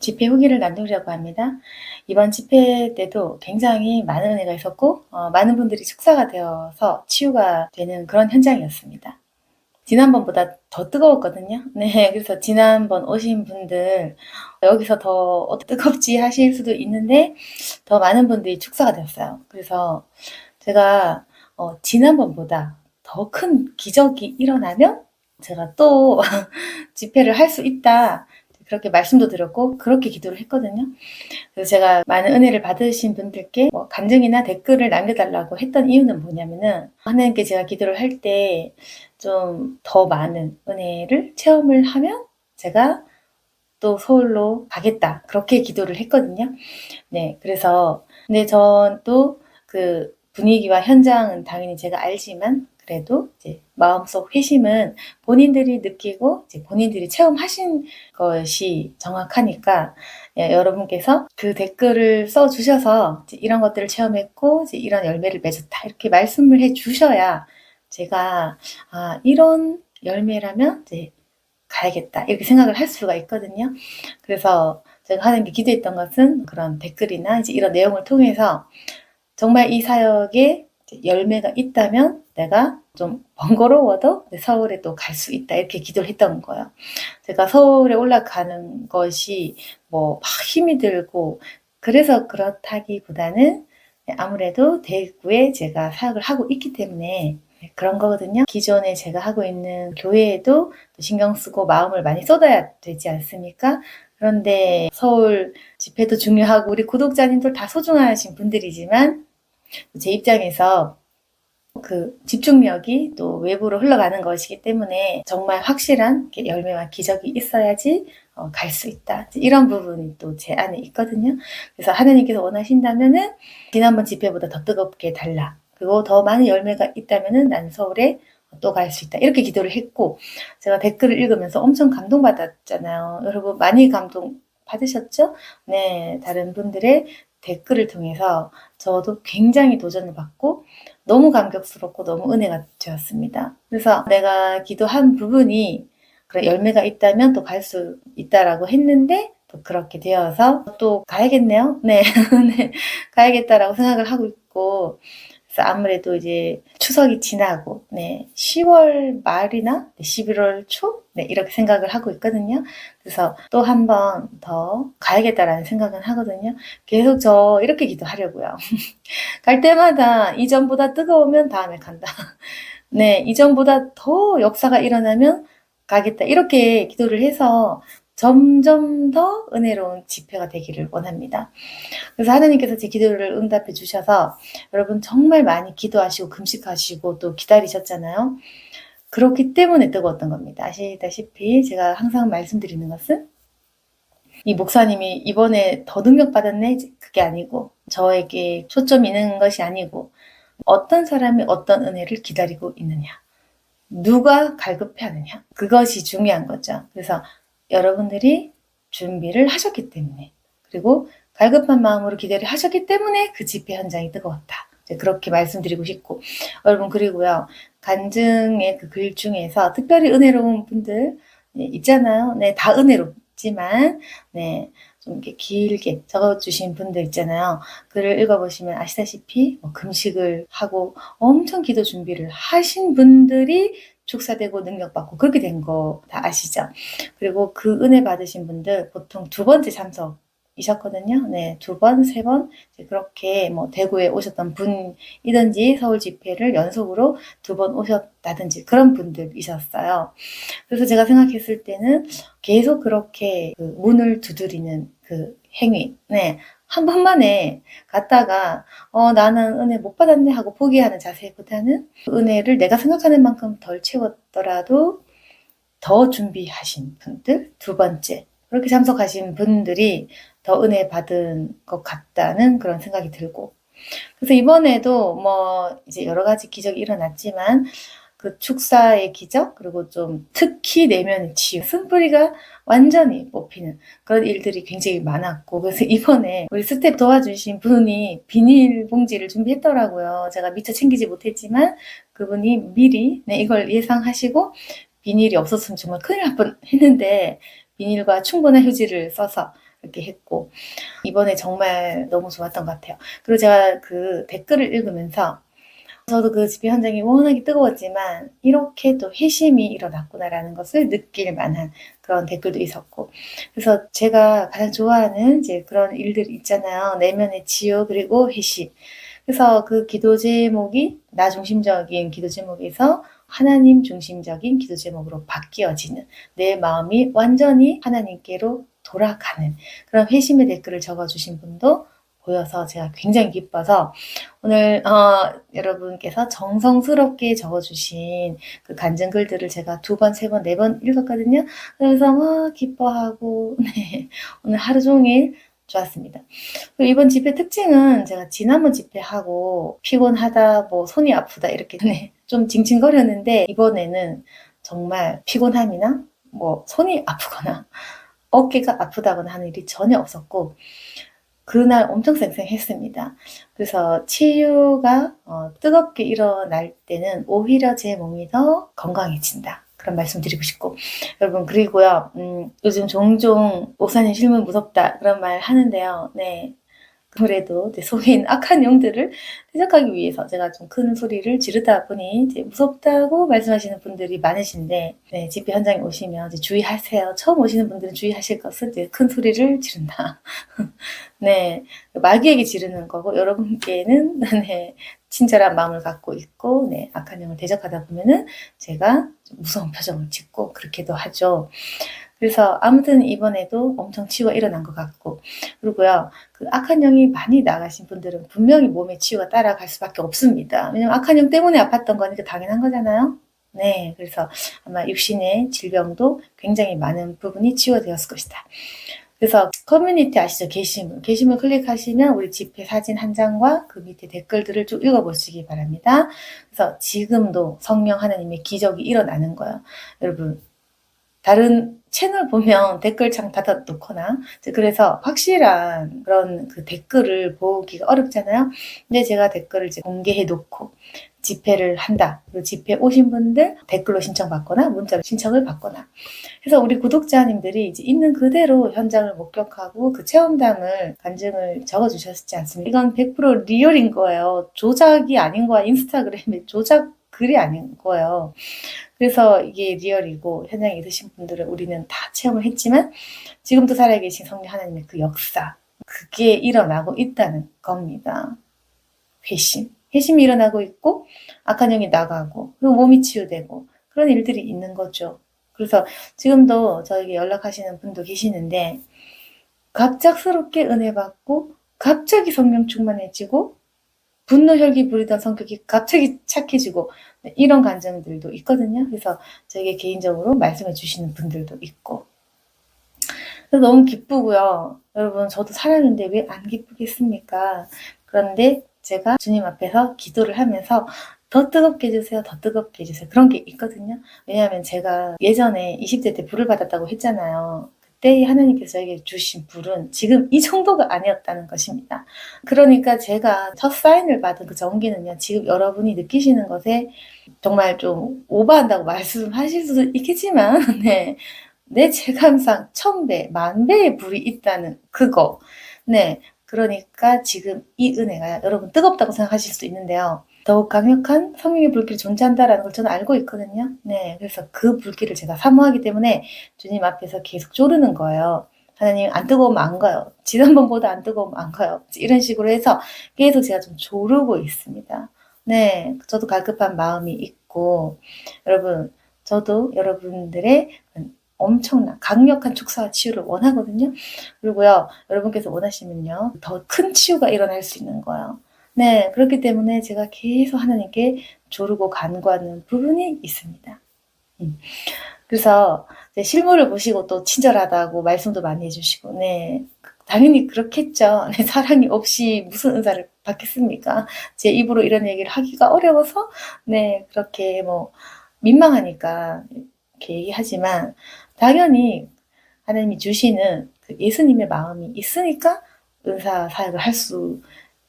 집회 후기를 나누려고 합니다. 이번 집회 때도 굉장히 많은 은혜가 있었고 많은 분들이 축사가 되어서 치유가 되는 그런 현장이었습니다. 지난번보다 더 뜨거웠거든요. 네, 그래서 지난번 오신 분들 여기서 더 뜨겁지 하실 수도 있는데 더 많은 분들이 축사가 되었어요. 그래서 제가 지난번보다 더 큰 기적이 일어나면 제가 또 집회를 할 수 있다. 그렇게 말씀도 드렸고 그렇게 기도를 했거든요. 그래서 제가 많은 은혜를 받으신 분들께 간증이나 댓글을 남겨달라고 했던 이유는 뭐냐면은 하나님께 제가 기도를 할 때 좀 더 많은 은혜를 체험을 하면 제가 또 서울로 가겠다. 그렇게 기도를 했거든요. 네, 그래서 근데 전 또 그 분위기와 현장은 당연히 제가 알지만 그래도 이제 마음속 회심은 본인들이 느끼고 이제 본인들이 체험하신 것이 정확하니까 여러분께서 그 댓글을 써주셔서 이제 이런 것들을 체험했고 이제 이런 열매를 맺었다 이렇게 말씀을 해주셔야 제가 이런 열매라면 이제 가야겠다 이렇게 생각을 할 수가 있거든요. 그래서 제가 하나님께 기도했던 것은 그런 댓글이나 이제 이런 내용을 통해서 정말 이 사역에 열매가 있다면 내가 좀 번거로워도 서울에 또 갈 수 있다 이렇게 기도를 했던 거예요. 제가 서울에 올라가는 것이 막 힘이 들고 그래서 그렇다기보다는 아무래도 대구에 제가 사역을 하고 있기 때문에 그런 거거든요. 기존에 제가 하고 있는 교회에도 신경 쓰고 마음을 많이 쏟아야 되지 않습니까? 그런데 서울 집회도 중요하고 우리 구독자님들 다 소중하신 분들이지만 제 입장에서 그 집중력이 또 외부로 흘러가는 것이기 때문에 정말 확실한 열매와 기적이 있어야지 갈 수 있다. 이런 부분이 또 제 안에 있거든요. 그래서 하나님께서 원하신다면은 지난번 집회보다 더 뜨겁게 달라. 그리고 더 많은 열매가 있다면은 난 서울에 또 갈 수 있다. 이렇게 기도를 했고 제가 댓글을 읽으면서 엄청 감동받았잖아요. 여러분 많이 감동 받으셨죠? 네, 다른 분들의 댓글을 통해서 저도 굉장히 도전을 받고 너무 감격스럽고 너무 은혜가 되었습니다. 그래서 내가 기도한 부분이 그래 열매가 있다면 또 갈 수 있다라고 했는데 또 그렇게 되어서 또 가야겠네요. 네, 네. 가야겠다라고 생각을 하고 있고 그래서 아무래도 이제 추석이 지나고 10월 말이나 11월 초 이렇게 생각을 하고 있거든요. 그래서 또 한 번 더 가야겠다라는 생각은 하거든요. 계속 저 이렇게 기도하려고요. 갈 때마다 이전보다 뜨거우면 다음에 간다. 네, 이전보다 더 역사가 일어나면 가겠다. 이렇게 기도를 해서 점점 더 은혜로운 집회가 되기를 원합니다. 그래서 하나님께서 제 기도를 응답해 주셔서 여러분 정말 많이 기도하시고 금식하시고 또 기다리셨잖아요. 그렇기 때문에 뜨거웠던 겁니다. 아시다시피 제가 항상 말씀드리는 것은 이 목사님이 이번에 더 능력받았네? 그게 아니고 저에게 초점이 있는 것이 아니고 어떤 사람이 어떤 은혜를 기다리고 있느냐. 누가 갈급해하느냐. 그것이 중요한 거죠. 그래서 여러분들이 준비를 하셨기 때문에 그리고 갈급한 마음으로 기대를 하셨기 때문에 그 집회 현장이 뜨거웠다. 그렇게 말씀드리고 싶고 여러분 그리고요. 간증의 그 글 중에서 특별히 은혜로운 분들 있잖아요. 네, 다 은혜롭지만 좀 이렇게 길게 적어주신 분들 있잖아요. 글을 읽어보시면 아시다시피 금식을 하고 엄청 기도 준비를 하신 분들이 축사되고 능력받고 그렇게 된 거 다 아시죠? 그리고 그 은혜 받으신 분들 보통 두 번째 참석이셨거든요. 네, 두 번, 세 번 그렇게 대구에 오셨던 분이든지 서울 집회를 연속으로 두 번 오셨다든지 그런 분들이셨어요. 그래서 제가 생각했을 때는 계속 그렇게 그 문을 두드리는 그 행위, 한 번만에 갔다가 나는 은혜 못 받았네 하고 포기하는 자세보다는 그 은혜를 내가 생각하는 만큼 덜 채웠더라도 더 준비하신 분들, 두 번째 그렇게 참석하신 분들이 더 은혜 받은 것 같다는 그런 생각이 들고 그래서 이번에도 이제 여러 가지 기적이 일어났지만 그 축사의 기적 그리고 좀 특히 내면의 치유 쓴뿌리가 완전히 뽑히는 그런 일들이 굉장히 많았고 그래서 이번에 우리 스텝 도와주신 분이 비닐봉지를 준비했더라고요. 제가 미처 챙기지 못했지만 그분이 미리 이걸 예상하시고 비닐이 없었으면 정말 큰일 날 뻔했는데 비닐과 충분한 휴지를 써서 그렇게 했고, 이번에 정말 너무 좋았던 것 같아요. 그리고 제가 그 댓글을 읽으면서 저도 그 집회 현장이 워낙에 뜨거웠지만 이렇게 또 회심이 일어났구나라는 것을 느낄 만한 그런 댓글도 있었고, 그래서 제가 가장 좋아하는 이제 그런 일들 있잖아요. 내면의 치유 그리고 회심. 그래서 그 기도 제목이 나 중심적인 기도 제목에서 하나님 중심적인 기도 제목으로 바뀌어지는, 내 마음이 완전히 하나님께로 돌아가는 그런 회심의 댓글을 적어주신 분도 보여서 제가 굉장히 기뻐서 오늘 여러분께서 정성스럽게 적어주신 그 간증 글들을 제가 2번, 3번, 4번 읽었거든요. 그래서 막 기뻐하고 네, 오늘 하루 종일 좋았습니다. 그리고 이번 집회 특징은 제가 지난번 집회하고 피곤하다, 뭐 손이 아프다 이렇게 네, 좀 징징거렸는데 이번에는 정말 피곤함이나 뭐 손이 아프거나 어깨가 아프다거나 하는 일이 전혀 없었고 그날 엄청 쌩쌩했습니다. 그래서 치유가 뜨겁게 일어날 때는 오히려 제 몸이 더 건강해진다. 그런 말씀 드리고 싶고, 여러분, 그리고요, 요즘 종종 목사님 실물 무섭다 그런 말 하는데요. 네. 그래도 내 속에 있는 악한 영들을 대적하기 위해서 제가 좀 큰 소리를 지르다 보니 이제 무섭다고 말씀하시는 분들이 많으신데, 네, 집회 현장에 오시면 이제 주의하세요. 처음 오시는 분들은 주의하실 것은 이제 큰 소리를 지른다. 네, 마귀에게 지르는 거고 여러분께는 네, 친절한 마음을 갖고 있고 네, 악한 영을 대적하다 보면은 제가 좀 무서운 표정을 짓고 그렇게도 하죠. 그래서 아무튼 이번에도 엄청 치유가 일어난 것 같고, 그리고요, 그 악한 영이 많이 나가신 분들은 분명히 몸의 치유가 따라갈 수밖에 없습니다. 왜냐면 악한 영 때문에 아팠던 거니까 당연한 거잖아요. 네, 그래서 아마 육신의 질병도 굉장히 많은 부분이 치유되었을 것이다. 그래서 커뮤니티 아시죠? 게시물. 게시물 클릭하시면 우리 집회 사진 한 장과 그 밑에 댓글들을 쭉 읽어보시기 바랍니다. 그래서 지금도 성령 하나님의 기적이 일어나는 거예요. 여러분, 다른 채널 보면 댓글창 닫아 놓거나, 그래서 확실한 그런 그 댓글을 보기가 어렵잖아요. 근데 제가 댓글을 이제 공개해 놓고, 집회를 한다. 그리고 집회 오신 분들 댓글로 신청받거나 문자로 신청을 받거나 해서 우리 구독자님들이 이제 있는 그대로 현장을 목격하고 그 체험담을 간증을 적어주셨지 않습니까? 이건 100% 리얼인 거예요. 조작이 아닌 거야. 인스타그램에 조작 글이 아닌 거예요. 그래서 이게 리얼이고 현장에 있으신 분들은 우리는 다 체험을 했지만 지금도 살아계신 성령 하나님의 그 역사, 그게 일어나고 있다는 겁니다. 회심이 일어나고 있고 악한 영이 나가고 그리고 몸이 치유되고 그런 일들이 있는 거죠. 그래서 지금도 저에게 연락하시는 분도 계시는데 갑작스럽게 은혜 받고 갑자기 성령 충만해지고 분노 혈기 부리던 성격이 갑자기 착해지고 이런 감정들도 있거든요. 그래서 저에게 개인적으로 말씀해 주시는 분들도 있고 그래서 너무 기쁘고요. 여러분 저도 살았는데 왜 안 기쁘겠습니까? 그런데 제가 주님 앞에서 기도를 하면서 더 뜨겁게 해주세요. 더 뜨겁게 해주세요. 그런 게 있거든요. 왜냐하면 제가 예전에 20대 때 불을 받았다고 했잖아요. 그때 하나님께서 저에게 주신 불은 지금 이 정도가 아니었다는 것입니다. 그러니까 제가 첫 사인을 받은 그 전기는요. 지금 여러분이 느끼시는 것에 정말 좀 오버한다고 말씀하실 수도 있겠지만 네. 내 체감상 1000배, 10,000배의 불이 있다는 그거. 네. 그러니까 지금 이 은혜가 여러분 뜨겁다고 생각하실 수도 있는데요. 더욱 강력한 성령의 불길이 존재한다라는 걸 저는 알고 있거든요. 네. 그래서 그 불길을 제가 사모하기 때문에 주님 앞에서 계속 조르는 거예요. 하나님 안 뜨거우면 안 가요. 지난번보다 안 뜨거우면 안 가요. 이런 식으로 해서 계속 제가 좀 조르고 있습니다. 네. 저도 갈급한 마음이 있고 여러분 저도 여러분들의 엄청난 강력한 축사와 치유를 원하거든요. 그리고요. 여러분께서 원하시면요. 더 큰 치유가 일어날 수 있는 거예요. 네. 그렇기 때문에 제가 계속 하나님께 조르고 간구하는 부분이 있습니다. 그래서 실물을 보시고 또 친절하다고 말씀도 많이 해주시고 네. 당연히 그렇겠죠. 네, 사랑이 없이 무슨 은사를 받겠습니까? 제 입으로 이런 얘기를 하기가 어려워서 네. 그렇게 뭐 민망하니까 이렇게 얘기하지만 당연히 하나님이 주시는 그 예수님의 마음이 있으니까 은사 사역을 할 수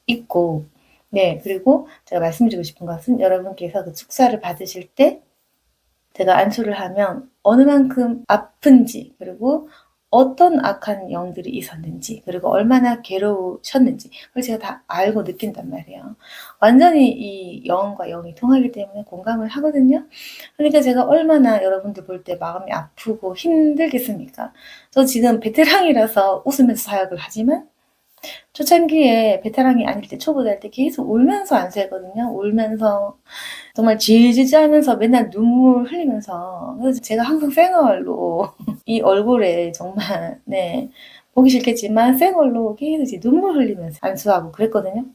있고 네. 그리고 제가 말씀드리고 싶은 것은 여러분께서 그 축사를 받으실 때 제가 안수를 하면 어느 만큼 아픈지 그리고 어떤 악한 영들이 있었는지, 그리고 얼마나 괴로우셨는지, 그걸 제가 다 알고 느낀단 말이에요. 완전히 이 영과 영이 통하기 때문에 공감을 하거든요. 그러니까 제가 얼마나 여러분들 볼 때 마음이 아프고 힘들겠습니까? 저 지금 베테랑이라서 웃으면서 사역을 하지만 초창기에 베테랑이 아닐 때, 초보자 할 때 계속 울면서 안수했거든요. 울면서 정말 질질 하면서 맨날 눈물 흘리면서. 그래서 제가 항상 생얼로 이 얼굴에 정말 보기 싫겠지만 생얼로 계속 이제 눈물 흘리면서 안수하고 그랬거든요.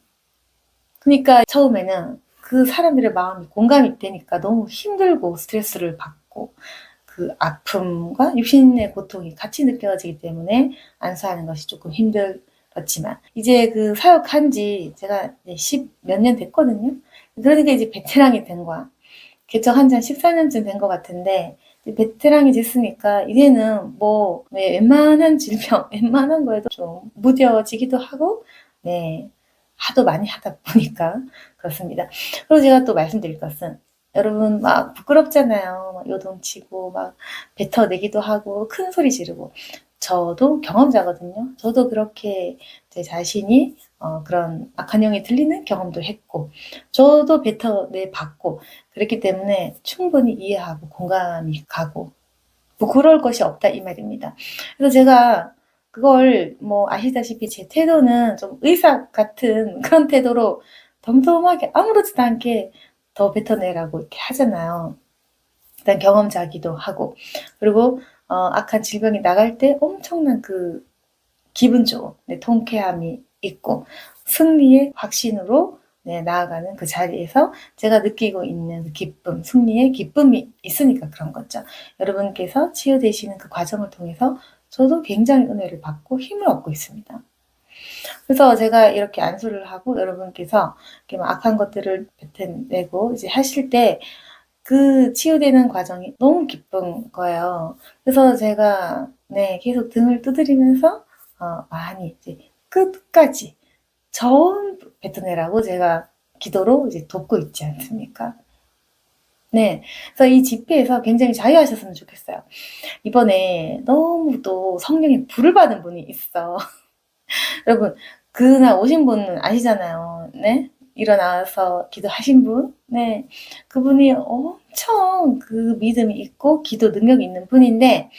그러니까 처음에는 그 사람들의 마음이 공감이 되니까 너무 힘들고 스트레스를 받고 그 아픔과 육신의 고통이 같이 느껴지기 때문에 안수하는 것이 조금 힘들었지만, 이제 그 사역한 지 제가 10 몇 년 됐거든요. 그러니까 이제 베테랑이 된 거야. 개척한 지 한 14년쯤 된 것 같은데, 베테랑이 됐으니까 이제는 뭐 웬만한 질병, 웬만한 거에도 좀 무뎌지기도 하고, 하도 많이 하다 보니까 그렇습니다. 그리고 제가 또 말씀드릴 것은, 여러분 막 부끄럽잖아요. 막 요동치고 막 뱉어내기도 하고 큰 소리 지르고. 저도 경험자거든요. 저도 그렇게 제 자신이 그런 악한 영이 들리는 경험도 했고, 저도 뱉어내 봤고, 그렇기 때문에 충분히 이해하고 공감이 가고 부끄러울 것이 없다 이 말입니다. 그래서 제가 그걸 뭐 아시다시피 제 태도는 좀 의사 같은 그런 태도로 덤덤하게 아무렇지도 않게 더 뱉어내라고 이렇게 하잖아요. 일단 경험자기도 하고, 그리고 악한 질병이 나갈 때 엄청난 그 기분 좋은 통쾌함이 있고 승리의 확신으로 나아가는 그 자리에서 제가 느끼고 있는 그 기쁨, 승리의 기쁨이 있으니까 그런 거죠. 여러분께서 치유되시는 그 과정을 통해서 저도 굉장히 은혜를 받고 힘을 얻고 있습니다. 그래서 제가 이렇게 안수를 하고 여러분께서 이렇게 막 악한 것들을 뱉어내고 이제 하실 때 그 치유되는 과정이 너무 기쁜 거예요. 그래서 제가 계속 등을 두드리면서 많이 이제 끝까지 처음 뱉어내라고 제가 기도로 이제 돕고 있지 않습니까? 그래서 이 집회에서 굉장히 자유하셨으면 좋겠어요. 이번에 너무 또 성령의 불을 받은 분이 있어. 여러분, 그날 오신 분은 아시잖아요. 일어나서 기도하신 분. 그분이 엄청 그 믿음이 있고 기도 능력이 있는 분인데,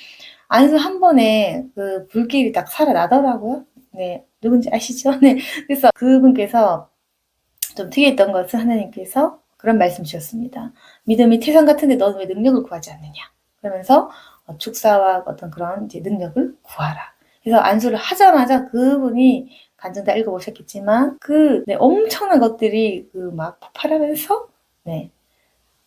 안에서 한 번에 그 불길이 딱 살아나더라고요. 누군지 아시죠? 그래서 그분께서 좀 특이했던 것은 하나님께서 그런 말씀 주셨습니다. 믿음이 태산 같은데 너는 왜 능력을 구하지 않느냐? 그러면서 축사와 어떤 그런 이제 능력을 구하라. 그래서 안수를 하자마자 그분이 간증 다 읽어보셨겠지만 엄청난 것들이 그 막 폭발하면서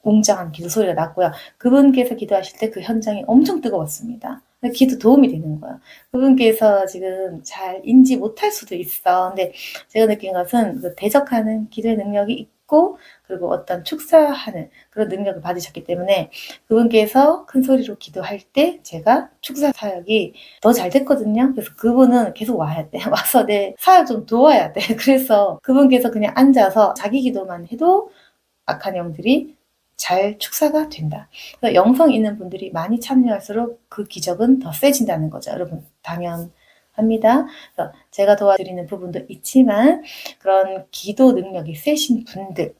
웅장한 기도 소리가 났고요. 그분께서 기도하실 때 그 현장이 엄청 뜨거웠습니다. 기도 도움이 되는 거예요. 그분께서 지금 잘 인지 못할 수도 있어. 근데 제가 느낀 것은 그 대적하는 기도의 능력이 있고, 그리고 어떤 축사하는 그런 능력을 받으셨기 때문에 그분께서 큰 소리로 기도할 때 제가 축사 사역이 더 잘 됐거든요. 그래서 그분은 계속 와야 돼. 와서 내 사역 좀 도와야 돼. 그래서 그분께서 그냥 앉아서 자기 기도만 해도 악한 영들이 잘 축사가 된다. 그래서 영성 있는 분들이 많이 참여할수록 그 기적은 더 세진다는 거죠. 여러분, 당연합니다. 그래서 제가 도와드리는 부분도 있지만 그런 기도 능력이 세신 분들,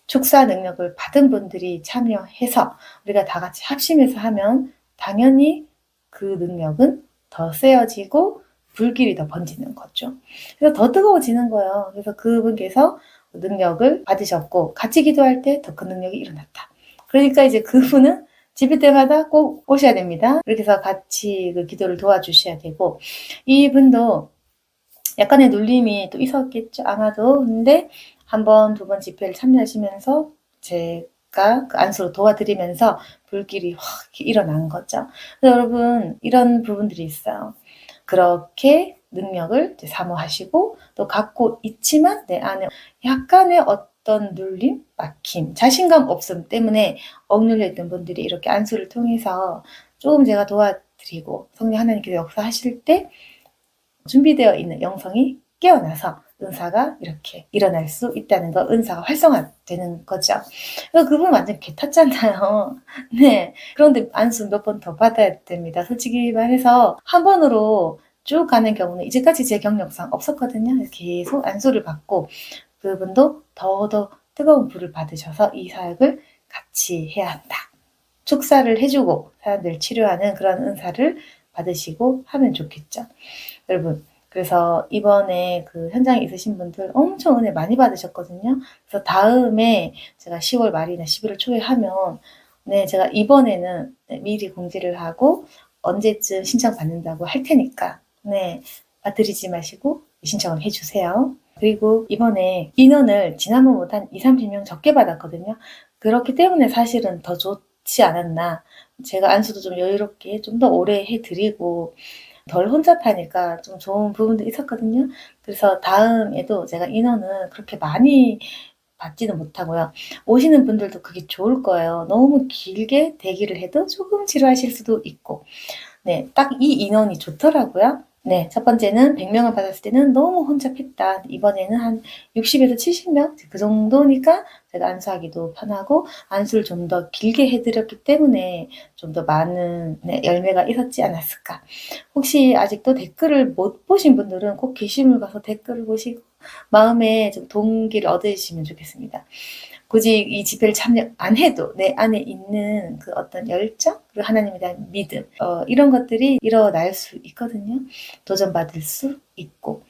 축사 능력을 받은 분들이 참여해서 우리가 다 같이 합심해서 하면 당연히 그 능력은 더 세어지고 불길이 더 번지는 거죠. 그래서 더 뜨거워지는 거예요. 그래서 그분께서 능력을 받으셨고 같이 기도할 때 더 그 능력이 일어났다. 그러니까 이제 그분은 집회 때마다 꼭 오셔야 됩니다. 그렇게 해서 같이 그 기도를 도와주셔야 되고, 이분도 약간의 눌림이 또 있었겠죠, 아마도. 근데 한 번, 두 번 집회를 참여하시면서 제가 그 안수로 도와드리면서 불길이 확 일어난 거죠. 그래서 여러분, 이런 부분들이 있어요. 그렇게 능력을 사모하시고 또 갖고 있지만 내 안에 약간의 어떤 눌림, 막힘, 자신감 없음 때문에 억눌려 있던 분들이 이렇게 안수를 통해서 조금 제가 도와드리고 성령 하나님께서 역사하실 때 준비되어 있는 영성이 깨어나서 은사가 이렇게 일어날 수 있다는 거, 은사가 활성화되는 거죠. 그래서 그분 완전 개 탔잖아요. 네. 그런데 안수 몇 번 더 받아야 됩니다. 솔직히 말해서 한 번으로 쭉 가는 경우는 이제까지 제 경력상 없었거든요. 계속 안수를 받고 그분도 더 뜨거운 불을 받으셔서 이 사역을 같이 해야 한다. 축사를 해주고 사람들 치료하는 그런 은사를 받으시고 하면 좋겠죠. 여러분, 그래서 이번에 그 현장에 있으신 분들 엄청 은혜 많이 받으셨거든요. 그래서 다음에 제가 10월 말이나 11월 초에 하면 네, 제가 이번에는 미리 공지를 하고 언제쯤 신청 받는다고 할 테니까 네, 빠뜨리지 마시고 신청을 해주세요. 그리고 이번에 인원을 지난번보다 한 20-30명 적게 받았거든요. 그렇기 때문에 사실은 더 좋지 않았나. 제가 안수도 좀 여유롭게 좀 더 오래 해드리고 덜 혼잡하니까 좀 좋은 부분도 있었거든요. 그래서 다음에도 제가 인원은 그렇게 많이 받지는 못하고요. 오시는 분들도 그게 좋을 거예요. 너무 길게 대기를 해도 조금 지루하실 수도 있고 네, 딱 이 인원이 좋더라고요. 네, 첫 번째는 100명을 받았을 때는 너무 혼잡했다. 이번에는 한 60에서 70명? 그 정도니까 제가 안수하기도 편하고 안수를 좀 더 길게 해드렸기 때문에 좀 더 많은 열매가 있었지 않았을까. 혹시 아직도 댓글을 못 보신 분들은 꼭 게시물 가서 댓글을 보시고 마음에 좀 동기를 얻으시면 좋겠습니다. 굳이 이 집회를 참여 안 해도 내 안에 있는 그 어떤 열정, 그리고 하나님에 대한 믿음, 이런 것들이 일어날 수 있거든요. 도전받을 수 있고.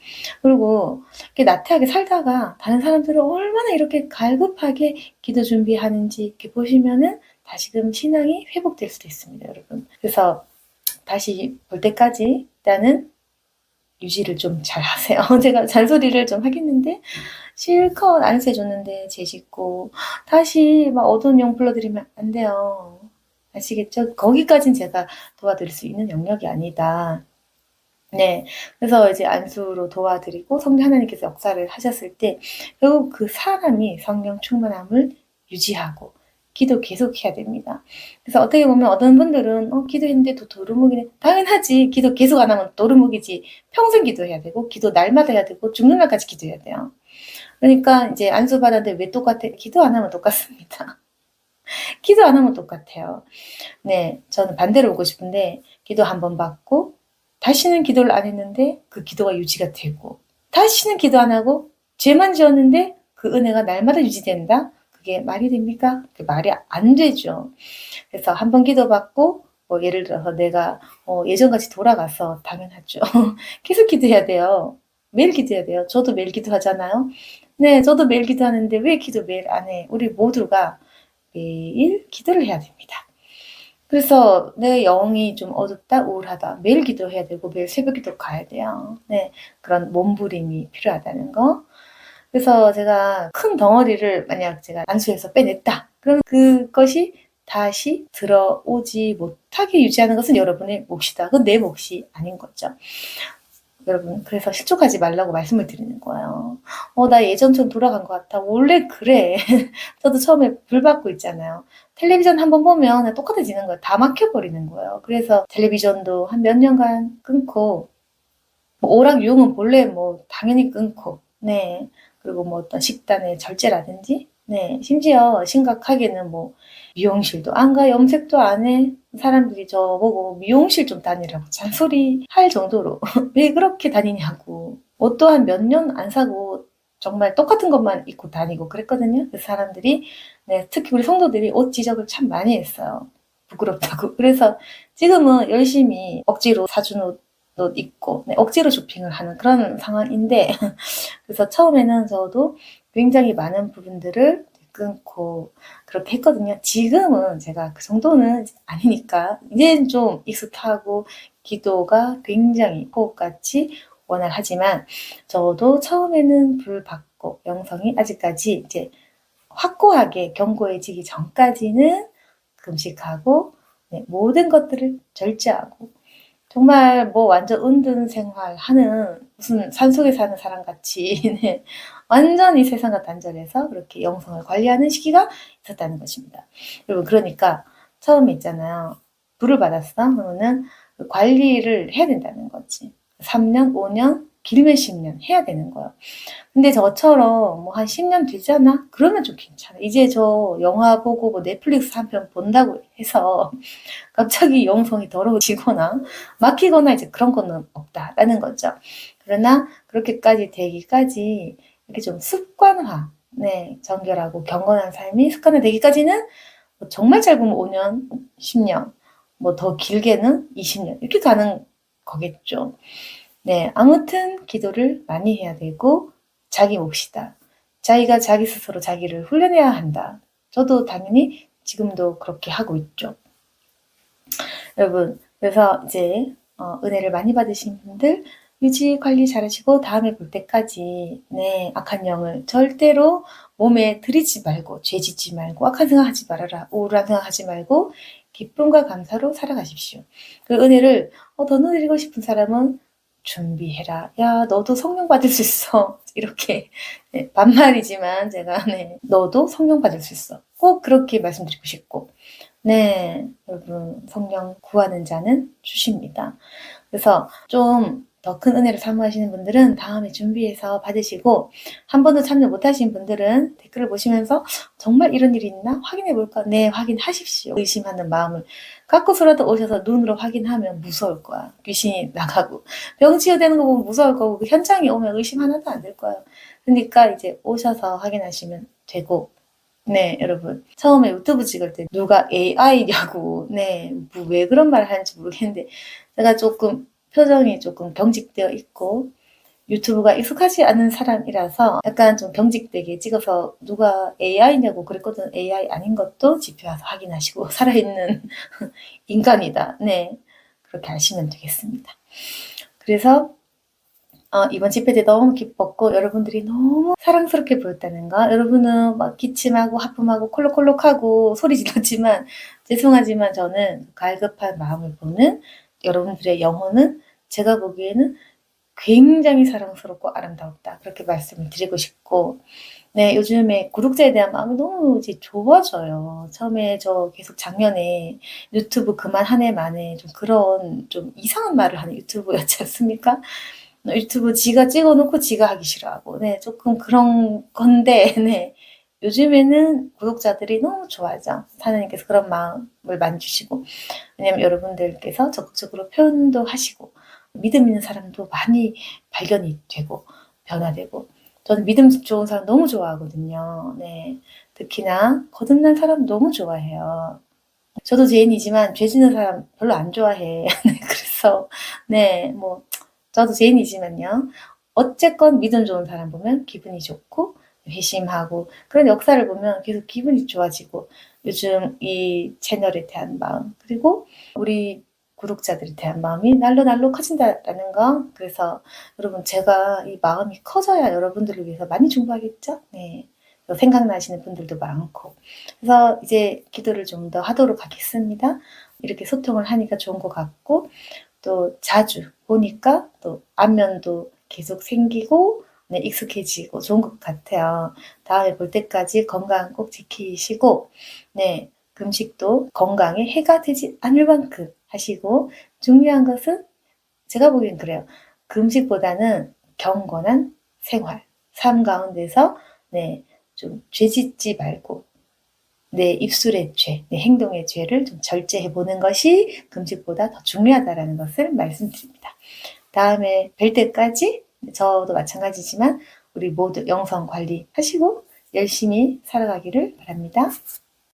그리고 이렇게 나태하게 살다가 다른 사람들은 얼마나 이렇게 갈급하게 기도 준비하는지 이렇게 보시면은 다시금 신앙이 회복될 수도 있습니다, 여러분. 그래서 다시 볼 때까지 일단은 유지를 좀 잘 하세요. 제가 잔소리를 좀 하겠는데 실컷 안수해줬는데 죄 짓고 다시 막 어두운 영 불러드리면 안 돼요. 아시겠죠? 거기까진 제가 도와드릴 수 있는 영역이 아니다. 네. 그래서 이제 안수로 도와드리고 성령 하나님께서 역사를 하셨을 때 결국 그 사람이 성령 충만함을 유지하고 기도 계속 해야 됩니다. 그래서 어떻게 보면 어떤 분들은 기도했는데 또 도루묵이네. 당연하지. 기도 계속 안 하면 도루묵이지. 평생 기도해야 되고 기도 날마다 해야 되고 죽는 날까지 기도해야 돼요. 그러니까 이제 안수 받았는데 왜 똑같아? 기도 안 하면 똑같습니다. 기도 안 하면 똑같아요. 네, 저는 반대로 오고 싶은데 기도 한 번 받고 다시는 기도를 안 했는데 그 기도가 유지가 되고 다시는 기도 안 하고 죄만 지었는데 그 은혜가 날마다 유지된다? 그게 말이 됩니까? 그게 말이 안 되죠. 그래서 한 번 기도받고 뭐 예를 들어서 내가 예전같이 돌아가서 당연하죠. 계속 기도해야 돼요. 매일 기도해야 돼요. 저도 매일 기도하잖아요. 네, 저도 매일 기도하는데 왜 기도 매일 안 해? 우리 모두가 매일 기도를 해야 됩니다. 그래서 내 영이 좀 어둡다, 우울하다. 매일 기도해야 되고 매일 새벽 기도 가야 돼요. 네, 그런 몸부림이 필요하다는 거. 그래서 제가 큰 덩어리를 만약 제가 안수해서 빼냈다. 그럼 그것이 다시 들어오지 못하게 유지하는 것은 여러분의 몫이다. 그건 내 몫이 아닌 거죠. 여러분, 그래서 실족하지 말라고 말씀을 드리는 거예요. 나 예전처럼 돌아간 것 같아. 원래 그래. 저도 처음에 불 받고 있잖아요. 텔레비전 한번 보면 똑같아지는 거예요. 다 막혀버리는 거예요. 그래서 텔레비전도 한 몇 년간 끊고, 뭐 오락유흥은 본래 뭐 당연히 끊고, 네. 그리고 뭐 어떤 식단의 절제라든지, 네. 심지어 심각하게는 뭐 미용실도 안 가, 염색도 안 해. 사람들이 저보고 미용실 좀 다니라고 잔소리 할 정도로 왜 그렇게 다니냐고. 옷도 한 몇 년 안 사고 정말 똑같은 것만 입고 다니고 그랬거든요. 그 사람들이 네, 특히 우리 성도들이 옷 지적을 참 많이 했어요. 부끄럽다고. 그래서 지금은 열심히 억지로 사준 옷 입고 네, 억지로 쇼핑을 하는 그런 상황인데 그래서 처음에는 저도 굉장히 많은 부분들을 끊고 그렇게 했거든요. 지금은 제가 그 정도는 아니니까 이제는 좀 익숙하고 기도가 굉장히 호흡같이 원활하지만 저도 처음에는 불 받고 영성이 아직까지 이제 확고하게 견고해지기 전까지는 금식하고 네, 모든 것들을 절제하고 정말 뭐 완전 은둔 생활하는 무슨 산속에 사는 사람 같이 네, 완전히 세상과 단절해서 그렇게 영성을 관리하는 시기가 있었다는 것입니다. 여러분 그러니까 처음에 있잖아요. 불을 받았어? 그러면은 그 관리를 해야 된다는 거지. 3년, 5년 길면 10년 해야 되는 거예요. 근데 저처럼 뭐 한 10년 되잖아? 그러면 좀 괜찮아. 이제 저 영화 보고 뭐 넷플릭스 한 편 본다고 해서 갑자기 영성이 더러워지거나 막히거나 이제 그런 거는 없다라는 거죠. 그러나 그렇게까지 되기까지 이렇게 좀 습관화, 네, 정결하고 경건한 삶이 습관화되기까지는 뭐 정말 짧으면 5년, 10년, 뭐 더 길게는 20년 이렇게 가는 거겠죠. 네, 아무튼 기도를 많이 해야 되고 자기 몫이다. 자기가 자기 스스로 자기를 훈련해야 한다. 저도 당연히 지금도 그렇게 하고 있죠. 여러분, 그래서 이제 은혜를 많이 받으신 분들 유지 관리 잘하시고 다음에 볼 때까지 네, 악한 영을 절대로 몸에 들이지 말고 죄 짓지 말고 악한 생각하지 말아라. 우울한 생각하지 말고 기쁨과 감사로 살아가십시오. 그 은혜를 더 누리고 싶은 사람은 준비해라. 야, 너도 성령 받을 수 있어. 이렇게 네, 반말이지만 제가 네, 너도 성령 받을 수 있어. 꼭 그렇게 말씀드리고 싶고 네, 여러분 성령 구하는 자는 주십니다. 그래서 좀 더 큰 은혜를 사모하시는 분들은 다음에 준비해서 받으시고 한 번도 참여 못하신 분들은 댓글을 보시면서 정말 이런 일이 있나 확인해 볼까? 네, 확인하십시오. 의심하는 마음을 갖고서라도 오셔서 눈으로 확인하면 무서울 거야. 귀신이 나가고 병 치유되는 거 보면 무서울 거고 그 현장에 오면 의심 하나도 안 될 거예요. 그러니까 이제 오셔서 확인하시면 되고 네, 여러분. 처음에 유튜브 찍을 때 누가 AI냐고, 네, 뭐 왜 그런 말을 하는지 모르겠는데, 제가 조금 표정이 조금 경직되어 있고, 유튜브가 익숙하지 않은 사람이라서 약간 좀 경직되게 찍어서 누가 AI냐고 그랬거든. AI 아닌 것도 집에 와서 확인하시고, 살아있는 인간이다. 네, 그렇게 아시면 되겠습니다. 그래서 이번 집회 때 너무 기뻤고 여러분들이 너무 사랑스럽게 보였다는 거. 여러분은 막 기침하고 하품하고 콜록콜록하고 소리 질렀지만 죄송하지만 저는 갈급한 마음을 보는 여러분들의 영혼은 제가 보기에는 굉장히 사랑스럽고 아름다웠다. 그렇게 말씀을 드리고 싶고 네, 요즘에 구독자에 대한 마음이 너무 이제 좁아져요. 처음에 저 계속 작년에 유튜브 그만 한 해 만에 좀 그런 좀 이상한 말을 하는 유튜브였지 않습니까? 유튜브 지가 찍어놓고 지가 하기 싫어하고, 네, 조금 그런 건데, 네. 요즘에는 구독자들이 너무 좋아하죠. 하나님께서 그런 마음을 만주시고, 왜냐면 여러분들께서 적극적으로 표현도 하시고, 믿음 있는 사람도 많이 발견이 되고, 변화되고, 저는 믿음 좋은 사람 너무 좋아하거든요. 네. 특히나 거듭난 사람 너무 좋아해요. 저도 죄인이지만 죄 짓는 사람 별로 안 좋아해. 네, 그래서, 네, 뭐, 저도 죄인이지만요. 어쨌건 믿음 좋은 사람 보면 기분이 좋고 회심하고 그런 역사를 보면 계속 기분이 좋아지고 요즘 이 채널에 대한 마음 그리고 우리 구독자들에 대한 마음이 날로 날로 커진다라는 거. 그래서 여러분 제가 이 마음이 커져야 여러분들을 위해서 많이 중보하겠죠? 네. 생각나시는 분들도 많고. 그래서 이제 기도를 좀 더 하도록 하겠습니다. 이렇게 소통을 하니까 좋은 것 같고 또 자주 보니까 또 안면도 계속 생기고 네, 익숙해지고 좋은 것 같아요. 다음에 볼 때까지 건강 꼭 지키시고 네, 금식도 건강에 해가 되지 않을 만큼 하시고 중요한 것은 제가 보기엔 그래요. 금식보다는 경건한 생활, 삶 가운데서 네, 좀 죄짓지 말고 내 입술의 죄, 내 행동의 죄를 좀 절제해 보는 것이 금식보다 더 중요하다라는 것을 말씀드립니다. 다음에 뵐 때까지 저도 마찬가지지만 우리 모두 영성 관리하시고 열심히 살아가기를 바랍니다.